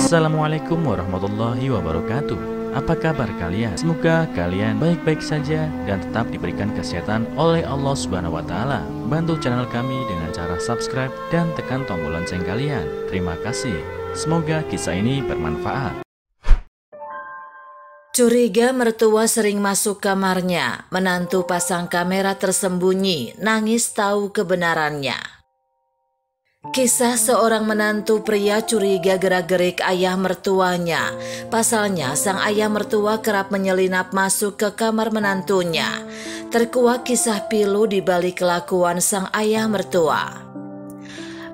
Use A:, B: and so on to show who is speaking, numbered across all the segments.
A: Assalamualaikum warahmatullahi wabarakatuh. Apa kabar kalian? Semoga kalian baik-baik saja dan tetap diberikan kesehatan oleh Allah Subhanahu wa Ta'ala. Bantu channel kami dengan cara subscribe dan tekan tombol lonceng kalian. Terima kasih. Semoga kisah ini bermanfaat.
B: Curiga mertua sering masuk kamarnya, menantu pasang kamera tersembunyi, nangis tahu kebenarannya. Kisah seorang menantu pria curiga gerak-gerik ayah mertuanya. Pasalnya, sang ayah mertua kerap menyelinap masuk ke kamar menantunya. Terkuak kisah pilu di balik kelakuan sang ayah mertua.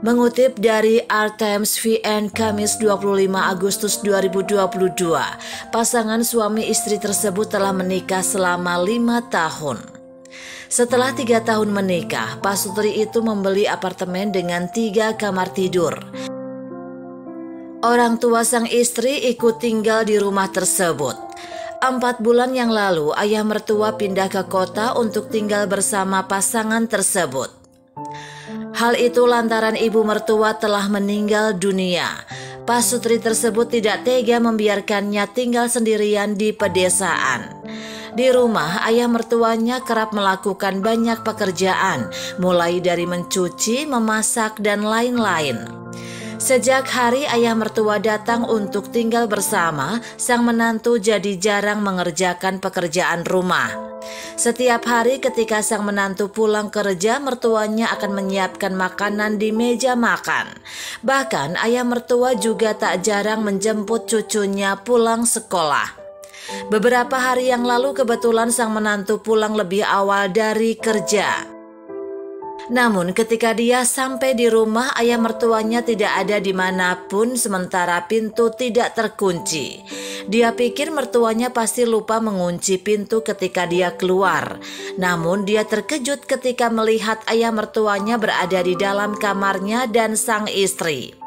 B: Mengutip dari Al-Times VN Kamis 25 Agustus 2022, pasangan suami istri tersebut telah menikah selama 5 tahun. Setelah 3 tahun menikah, pasutri itu membeli apartemen dengan 3 kamar tidur. Orang tua sang istri ikut tinggal di rumah tersebut. 4 bulan yang lalu, ayah mertua pindah ke kota untuk tinggal bersama pasangan tersebut. Hal itu lantaran ibu mertua telah meninggal dunia. Pasutri tersebut tidak tega membiarkannya tinggal sendirian di pedesaan. Di rumah, ayah mertuanya kerap melakukan banyak pekerjaan, mulai dari mencuci, memasak, dan lain-lain. Sejak hari ayah mertua datang untuk tinggal bersama, sang menantu jadi jarang mengerjakan pekerjaan rumah. Setiap hari ketika sang menantu pulang kerja, mertuanya akan menyiapkan makanan di meja makan. Bahkan ayah mertua juga tak jarang menjemput cucunya pulang sekolah. Beberapa hari yang lalu kebetulan sang menantu pulang lebih awal dari kerja. Namun ketika dia sampai di rumah, ayah mertuanya tidak ada dimanapun sementara pintu tidak terkunci. Dia pikir mertuanya pasti lupa mengunci pintu ketika dia keluar. Namun dia terkejut ketika melihat ayah mertuanya berada di dalam kamarnya dan sang istri.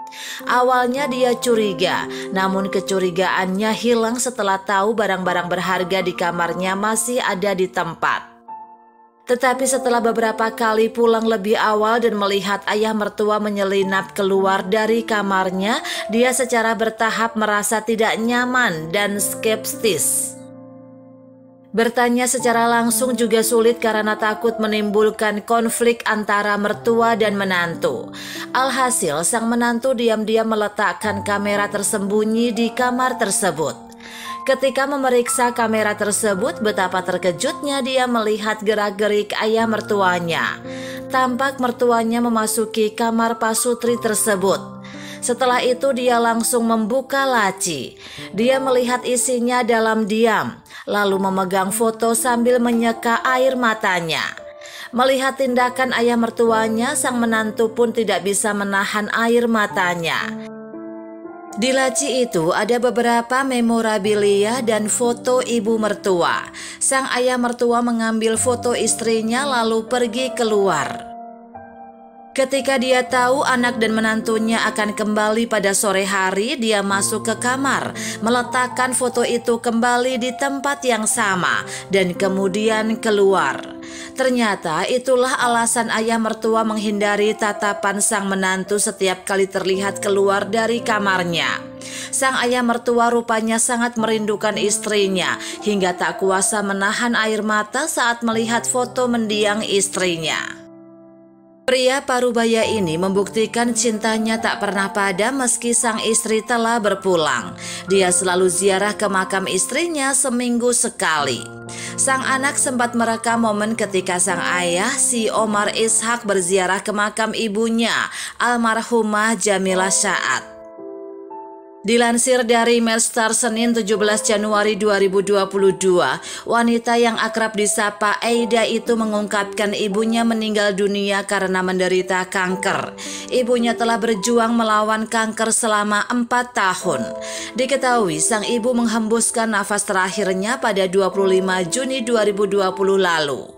B: Awalnya dia curiga, namun kecurigaannya hilang setelah tahu barang-barang berharga di kamarnya masih ada di tempat. Tetapi setelah beberapa kali pulang lebih awal dan melihat ayah mertua menyelinap keluar dari kamarnya, dia secara bertahap merasa tidak nyaman dan skeptis. Bertanya secara langsung juga sulit karena takut menimbulkan konflik antara mertua dan menantu. Alhasil, sang menantu diam-diam meletakkan kamera tersembunyi di kamar tersebut. Ketika memeriksa kamera tersebut, betapa terkejutnya dia melihat gerak-gerik ayah mertuanya. Tampak mertuanya memasuki kamar pasutri tersebut. Setelah itu dia langsung membuka laci. Dia melihat isinya dalam diam, lalu memegang foto sambil menyeka air matanya. Melihat tindakan ayah mertuanya, sang menantu pun tidak bisa menahan air matanya. Di laci itu ada beberapa memorabilia dan foto ibu mertua. Sang ayah mertua mengambil foto istrinya lalu pergi keluar. Ketika dia tahu anak dan menantunya akan kembali pada sore hari, dia masuk ke kamar, meletakkan foto itu kembali di tempat yang sama, dan kemudian keluar. Ternyata itulah alasan ayah mertua menghindari tatapan sang menantu setiap kali terlihat keluar dari kamarnya. Sang ayah mertua rupanya sangat merindukan istrinya, hingga tak kuasa menahan air mata saat melihat foto mendiang istrinya. Pria parubaya ini membuktikan cintanya tak pernah padam meski sang istri telah berpulang. Dia selalu ziarah ke makam istrinya seminggu sekali. Sang anak sempat merekam momen ketika sang ayah, si Omar Ishak, berziarah ke makam ibunya, almarhumah Jamilah Syaad. Dilansir dari Melstar Senin 17 Januari 2022, wanita yang akrab disapa Aida itu mengungkapkan ibunya meninggal dunia karena menderita kanker. Ibunya telah berjuang melawan kanker selama 4 tahun. Diketahui sang ibu menghembuskan nafas terakhirnya pada 25 Juni 2020 lalu.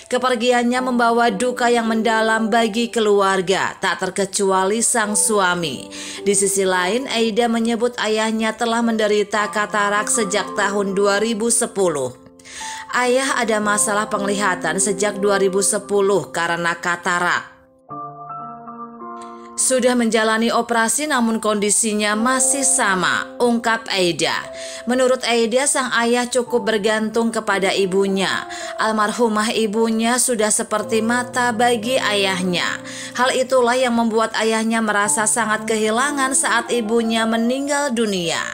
B: Kepergiannya membawa duka yang mendalam bagi keluarga, tak terkecuali sang suami. Di sisi lain, Aida menyebut ayahnya telah menderita katarak sejak tahun 2010. Ayah ada masalah penglihatan sejak 2010 karena katarak. Sudah menjalani operasi namun kondisinya masih sama, ungkap Aida. Menurut Aida, sang ayah cukup bergantung kepada ibunya. Almarhumah ibunya sudah seperti mata bagi ayahnya. Hal itulah yang membuat ayahnya merasa sangat kehilangan saat ibunya meninggal dunia.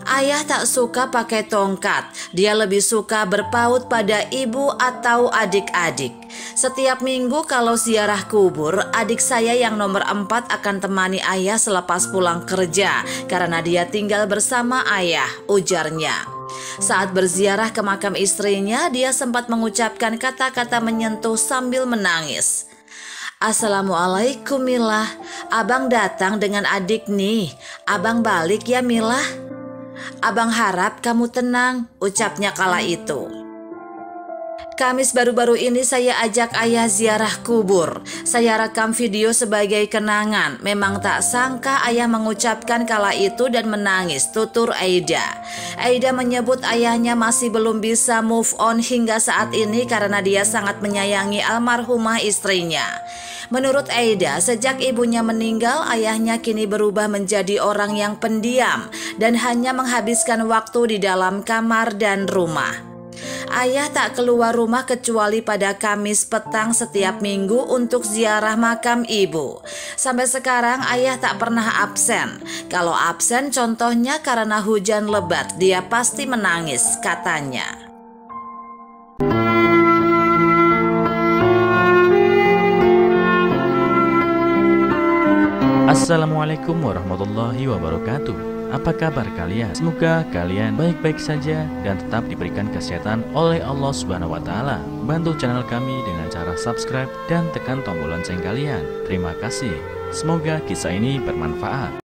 B: Ayah tak suka pakai tongkat, dia lebih suka berpaut pada ibu atau adik-adik. Setiap minggu kalau ziarah kubur, adik saya yang nomor 4 akan temani ayah selepas pulang kerja karena dia tinggal bersama ayah, ujarnya. Saat berziarah ke makam istrinya, dia sempat mengucapkan kata-kata menyentuh sambil menangis. Assalamualaikum Milah, abang datang dengan adik nih, abang balik ya Milah. Abang harap kamu tenang, ucapnya kala itu. Kamis baru-baru ini saya ajak ayah ziarah kubur. Saya rekam video sebagai kenangan. Memang tak sangka ayah mengucapkan kala itu dan menangis, tutur Aida. Aida menyebut ayahnya masih belum bisa move on hingga saat ini karena dia sangat menyayangi almarhumah istrinya. Menurut Aida, sejak ibunya meninggal, ayahnya kini berubah menjadi orang yang pendiam dan hanya menghabiskan waktu di dalam kamar dan rumah. Ayah tak keluar rumah kecuali pada Kamis petang setiap minggu untuk ziarah makam ibu. Sampai sekarang ayah tak pernah absen. Kalau absen contohnya karena hujan lebat, dia pasti menangis, katanya.
A: Assalamualaikum warahmatullahi wabarakatuh. Apa kabar kalian? Semoga kalian baik-baik saja dan tetap diberikan kesehatan oleh Allah Subhanahu wa Ta'ala. Bantu channel kami dengan cara subscribe dan tekan tombol lonceng kalian. Terima kasih. Semoga kisah ini bermanfaat.